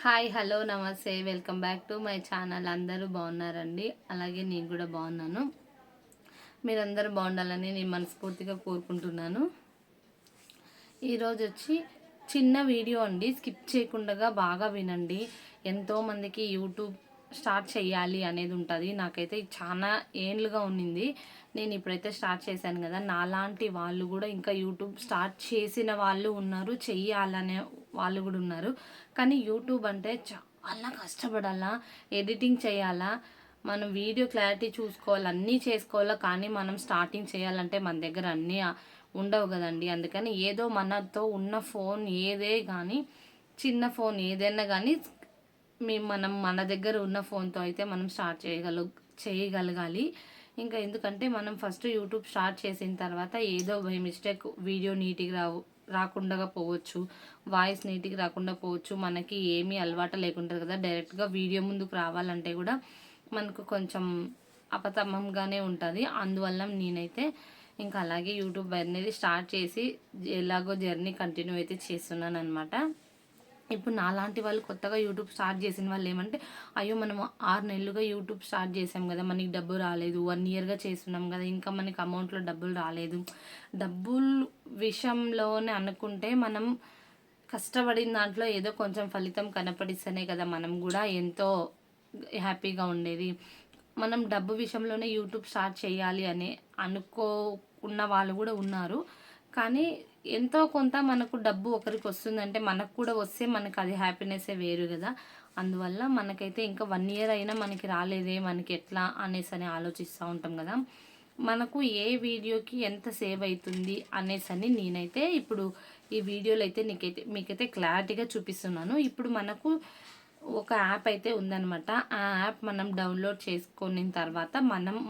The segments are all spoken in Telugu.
హాయ్ హలో నమస్తే welcome back to my channel. అందరూ బాగున్నారండి? అలాగే నేను కూడా బాగున్నాను. మీరందరూ బాగుండాలని నేను మనస్ఫూర్తిగా కోరుకుంటున్నాను. ఈరోజు వచ్చి చిన్న వీడియో అండి, స్కిప్ చేయకుండా బాగా వినండి. ఎంతోమందికి యూట్యూబ్ స్టార్ట్ చేయాలి అనేది ఉంటుంది. నాకైతే చాలా ఏండ్లుగా ఉన్నింది. నేను ఇప్పుడైతే స్టార్ట్ చేశాను కదా, నాలాంటి వాళ్ళు కూడా ఇంకా యూట్యూబ్ స్టార్ట్ చేసిన వాళ్ళు ఉన్నారు, చెయ్యాలనే వాళ్ళు కూడా ఉన్నారు. కానీ యూట్యూబ్ అంటే చాలా కష్టపడాలా, ఎడిటింగ్ చేయాలా, మనం వీడియో క్లారిటీ చూసుకోవాలి, అన్నీ చేసుకోవాలా. కానీ మనం స్టార్టింగ్ చేయాలంటే మన దగ్గర అన్నీ ఉండవు కదండి. అందుకని ఏదో మనతో ఉన్న ఫోన్ ఏదే కానీ, చిన్న ఫోన్ ఏదైనా కానీ మనం మన దగ్గర ఉన్న ఫోన్తో అయితే మనం స్టార్ట్ చేయగలగాలి. ఇంకా ఎందుకంటే మనం ఫస్ట్ యూట్యూబ్ స్టార్ట్ చేసిన తర్వాత ఏదో బై మిస్టేక్ వీడియో నీట్గా రాకుండా పోవచ్చు, వాయిస్ నీట్గా రాకుండా పోవచ్చు. మనకి ఏమీ అలవాటు లేకుంటుంది కదా, డైరెక్ట్గా వీడియో ముందుకు రావాలంటే కూడా మనకు కొంచెం అపతమంగానే ఉంటుంది. అందువల్ల నేనైతే ఇంకా అలాగే యూట్యూబ్ అనేది స్టార్ట్ చేసి ఎలాగో జర్నీ కంటిన్యూ అయితే చేస్తున్నాను అనమాట. ఇప్పుడు నాలాంటి వాళ్ళు కొత్తగా యూట్యూబ్ స్టార్ట్ చేసిన వాళ్ళు ఏమంటే, అయ్యో మనం 6 నెలలుగా యూట్యూబ్ స్టార్ట్ చేసాం కదా, మనకి డబ్బు రాలేదు, 1 ఇయర్గా చేస్తున్నాం కదా, ఇంకా మనకి అమౌంట్లో డబ్బులు రాలేదు. డబ్బులు విషయంలోనే అనుకుంటే మనం కష్టపడిన దాంట్లో ఏదో కొంచెం ఫలితం కనపడిస్తేనే కదా మనం కూడా ఎంతో హ్యాపీగా ఉండేది. మనం డబ్బు విషయంలోనే యూట్యూబ్ స్టార్ట్ చేయాలి అని అనుకోకున్న వాళ్ళు కూడా ఉన్నారు. కానీ ఎంతో కొంత మనకు డబ్బు ఒకరికి వస్తుందంటే మనకు కూడా వస్తే మనకు అది హ్యాపీనెస్సే వేరు కదా. అందువల్ల మనకైతే ఇంకా 1 ఇయర్ అయినా మనకి రాలేదే, మనకి ఎట్లా అనేసి అని ఆలోచిస్తూ ఉంటాం కదా. మనకు ఏ వీడియోకి ఎంత సేవ్ అవుతుంది అనేసి అని నేనైతే ఇప్పుడు ఈ వీడియోలో అయితే మీకైతే క్లారిటీగా చూపిస్తున్నాను. ఇప్పుడు మనకు ఒక యాప్ అయితే ఉందన్నమాట. ఆ యాప్ మనం డౌన్లోడ్ చేసుకున్న తర్వాత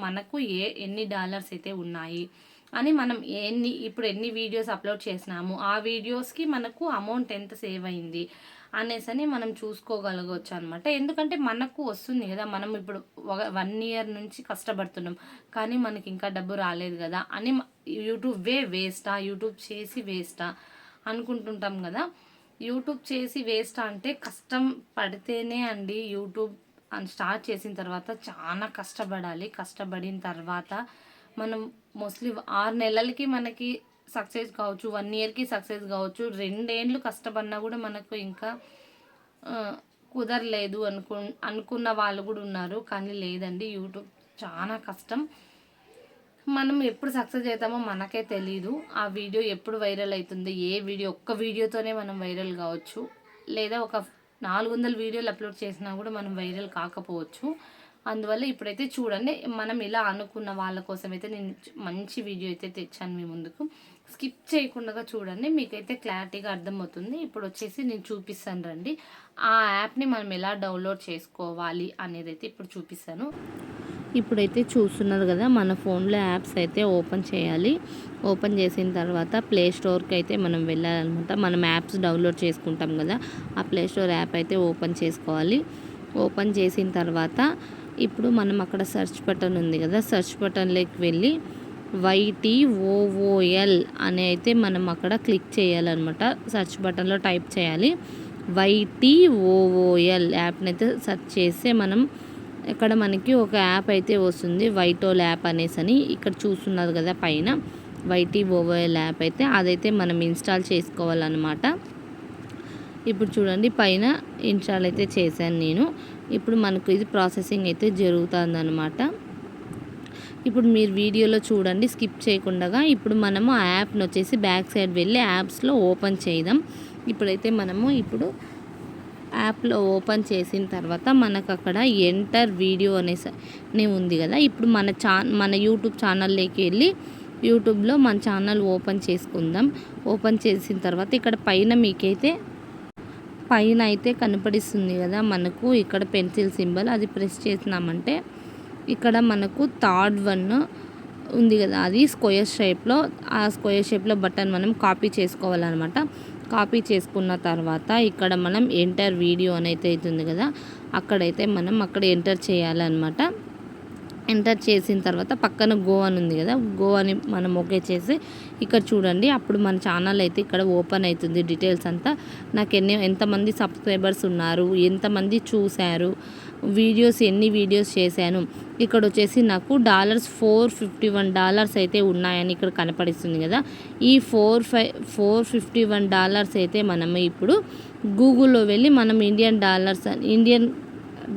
మనకు ఎన్ని డాలర్స్ అయితే ఉన్నాయి అని, మనం ఇప్పుడు ఎన్ని వీడియోస్ అప్లోడ్ చేసినాము, ఆ వీడియోస్కి మనకు అమౌంట్ ఎంత సేవ్ అయింది అనేసి మనం చూసుకోగలగవచ్చు అనమాట. ఎందుకంటే మనకు వస్తుంది కదా, మనం ఇప్పుడు 1 ఇయర్ నుంచి కష్టపడుతున్నాం కానీ మనకి ఇంకా డబ్బు రాలేదు కదా అని యూట్యూబ్ చేసి వేస్టా అనుకుంటుంటాం కదా. యూట్యూబ్ చేసి వేస్ట్ అంటే కష్టం పడితేనే అండి. యూట్యూబ్ స్టార్ట్ చేసిన తర్వాత చాలా కష్టపడాలి. కష్టపడిన తర్వాత మనం మోస్ట్లీ 6 నెలలకి మనకి సక్సెస్ కావచ్చు, 1 ఇయర్కి సక్సెస్ కావచ్చు. 2 ఏళ్ళు కష్టపడినా కూడా మనకు ఇంకా కుదరలేదు అనుకున్న వాళ్ళు కూడా ఉన్నారు. కానీ లేదండి, యూట్యూబ్ చాలా కష్టం. మనం ఎప్పుడు సక్సెస్ అవుతామో మనకే తెలీదు. ఆ వీడియో ఎప్పుడు వైరల్ అవుతుంది, ఒక్క వీడియోతోనే మనం వైరల్ కావచ్చు, లేదా ఒక 400 వీడియోలు అప్లోడ్ చేసినా కూడా మనం వైరల్ కాకపోవచ్చు. అందువల్ల ఇప్పుడైతే చూడండి, మనం ఇలా అనుకున్న వాళ్ళ కోసం అయితే నేను మంచి వీడియో అయితే తెచ్చాను మీ ముందుకు. స్కిప్ చేయకుండా చూడండి, మీకైతే క్లారిటీగా అర్థమవుతుంది. ఇప్పుడు వచ్చేసి నేను చూపిస్తాను రండి. ఆ యాప్ని మనం ఎలా డౌన్లోడ్ చేసుకోవాలి అనేది అయితే ఇప్పుడు చూపిస్తాను. ఇప్పుడైతే చూస్తున్నారు కదా, మన ఫోన్లో యాప్స్ అయితే ఓపెన్ చేయాలి. ఓపెన్ చేసిన తర్వాత ప్లే స్టోర్కి అయితే మనం వెళ్ళాలన్నమాట. మనం యాప్స్ డౌన్లోడ్ చేసుకుంటాం కదా, ఆ ప్లే స్టోర్ యాప్ అయితే ఓపెన్ చేసుకోవాలి. ఓపెన్ చేసిన తర్వాత ఇప్పుడు మనం అక్కడ సెర్చ్ బటన్ ఉంది కదా, సెర్చ్ బటన్లోకి వెళ్ళి YTOOL అని అయితే మనం అక్కడ క్లిక్ చేయాలన్నమాట. సెర్చ్ బటన్లో టైప్ చేయాలి YTOOL యాప్ని అయితే సెర్చ్ చేస్తే ఇక్కడ మనకి ఒక యాప్ అయితే వస్తుంది, వైటోల్ యాప్ అనేసి. ఇక్కడ చూస్తున్నారు కదా పైన YTOOL యాప్ అయితే, అదైతే మనం ఇన్స్టాల్ చేసుకోవాలన్నమాట. ఇప్పుడు చూడండి, పైన ఇన్స్టాల్ అయితే చేశాను నేను. ఇప్పుడు మనకు ఇది ప్రాసెసింగ్ అయితే జరుగుతుందన్నమాట. ఇప్పుడు మీరు వీడియోలో చూడండి స్కిప్ చేయకుండా. ఇప్పుడు మనము ఆ యాప్ని వచ్చేసి బ్యాక్ సైడ్ వెళ్ళి యాప్స్లో ఓపెన్ చేద్దాం. ఇప్పుడైతే మనము యాప్లో ఓపెన్ చేసిన తర్వాత మనకు అక్కడ ఎంటర్ వీడియో అనేసి ఉంది కదా. ఇప్పుడు మన యూట్యూబ్ ఛానల్లోకి వెళ్ళి యూట్యూబ్లో మన ఛానల్ ఓపెన్ చేసుకుందాం. ఓపెన్ చేసిన తర్వాత ఇక్కడ పైన అయితే కనపడిస్తుంది కదా మనకు, ఇక్కడ పెన్సిల్ సింబల్, అది ప్రెస్ చేసినామంటే ఇక్కడ మనకు థర్డ్ వన్ ఉంది కదా, అది స్క్వేర్ షేప్లో, ఆ స్క్వేర్ షేప్లో బటన్ మనం కాపీ చేసుకోవాలన్నమాట. కాపీ చేసుకున్న తర్వాత ఇక్కడ మనం ఎంటర్ వీడియో అని అయితే అవుతుంది కదా, అక్కడైతే మనం ఎంటర్ చేయాలన్నమాట. ఎంటర్ చేసిన తర్వాత పక్కన గో అని ఉంది కదా, గో అని మనం ఓకే చేసి ఇక్కడ చూడండి. అప్పుడు మన ఛానల్ అయితే ఇక్కడ ఓపెన్ అవుతుంది. డీటెయిల్స్ అంతా నాకు ఎంతమంది సబ్స్క్రైబర్స్ ఉన్నారు, ఎంతమంది చూశారు, ఎన్ని వీడియోస్ చేశాను, ఇక్కడ వచ్చేసి నాకు $451 అయితే ఉన్నాయని ఇక్కడ కనపడిస్తుంది కదా. ఈ $451 అయితే మనం ఇప్పుడు గూగుల్లో వెళ్ళి మనం ఇండియన్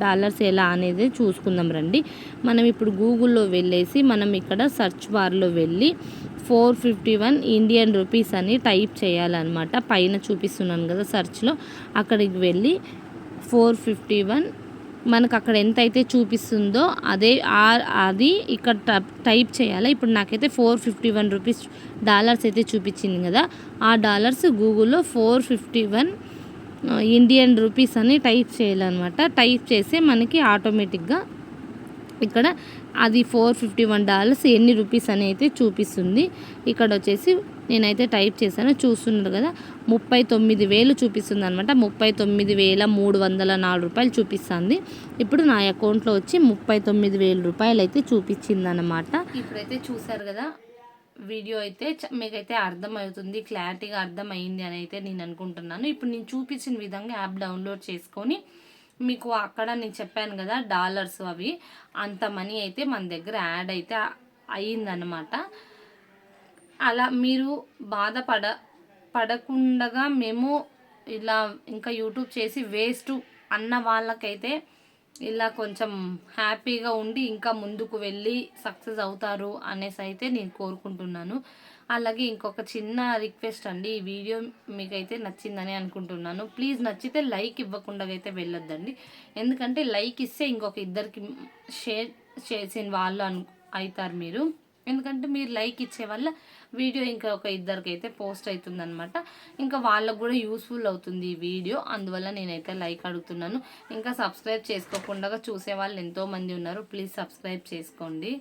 డాలర్స్ ఎలా అనేది చూసుకుందాం రండి. మనం ఇప్పుడు గూగుల్లో వెళ్ళేసి మనం ఇక్కడ సెర్చ్ బార్లో వెళ్ళి 451 ఇండియన్ రూపీస్ అని టైప్ చేయాలన్నమాట. పైన చూపిస్తున్నాను కదా సెర్చ్లో, అక్కడికి వెళ్ళి 451 మనకు అక్కడ ఎంత అయితే చూపిస్తుందో అది ఇక్కడ టైప్ చేయాలి. ఇప్పుడు నాకైతే $451 అయితే చూపించింది కదా, ఆ డాలర్స్ గూగుల్లో 451 ఇండియన్ రూపీస్ అని టైప్ చేయాలన్నమాట. టైప్ చేస్తే మనకి ఆటోమేటిక్గా ఇక్కడ అది $451 ఎన్ని రూపీస్ అని అయితే చూపిస్తుంది. ఇక్కడ వచ్చేసి నేనైతే టైప్ చేశాను, చూస్తున్నారు కదా 39,000 చూపిస్తుంది అనమాట. 39,304 రూపాయలు చూపిస్తుంది. ఇప్పుడు నా అకౌంట్లో వచ్చి 39,000 రూపాయలు అయితే చూపించింది అనమాట. ఇప్పుడైతే చూసారు కదా వీడియో అయితే మీకైతే అర్థమవుతుంది, క్లారిటీగా అర్థమైంది అని అయితే నేను అనుకుంటున్నాను. ఇప్పుడు నేను చూపించిన విధంగా యాప్ డౌన్లోడ్ చేసుకొని మీకు అక్కడ నేను చెప్పాను కదా డాలర్స్ అవి అంత మనీ అయితే మన దగ్గర యాడ్ అయితే అయ్యిందనమాట. అలా మీరు పడకుండా మేము ఇలా ఇంకా యూట్యూబ్ చేసి వేస్ట్ అన్న వాళ్ళకైతే ఇలా కొంచెం హ్యాపీగా ఉండి ఇంకా ముందుకు వెళ్ళి సక్సెస్ అవుతారు అనేసి అయితే నేను కోరుకుంటున్నాను. అలాగే ఇంకొక చిన్న రిక్వెస్ట్ అండి, ఈ వీడియో మీకైతే నచ్చిందని అనుకుంటున్నాను. ప్లీజ్ నచ్చితే లైక్ ఇవ్వకుండా అయితే వెళ్ళొద్దండి. ఎందుకంటే లైక్ ఇస్తే ఇంకొక ఇద్దరికి షేర్ చేసిన వాళ్ళు అవుతారు మీరు. ఎందుకంటే మీరు లైక్ ఇచ్చే వల్ల వీడియో ఇంకా ఒక ఇద్దరికి అయితే పోస్ట్ అవుతుందన్నమాట. ఇంకా వాళ్ళకు కూడా యూస్ఫుల్ అవుతుంది ఈ వీడియో. అందువల్ల నేనైతే లైక్ అడుగుతున్నాను. ఇంకా సబ్స్క్రైబ్ చేసుకోకుండా చూసే వాళ్ళు ఎంతోమంది ఉన్నారు, ప్లీజ్ సబ్స్క్రైబ్ చేసుకోండి.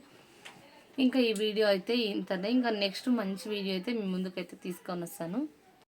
ఇంకా ఈ వీడియో అయితే ఇంతనే. ఇంకా నెక్స్ట్ మంచి వీడియో అయితే మీ ముందుకైతే తీసుకొని వస్తాను.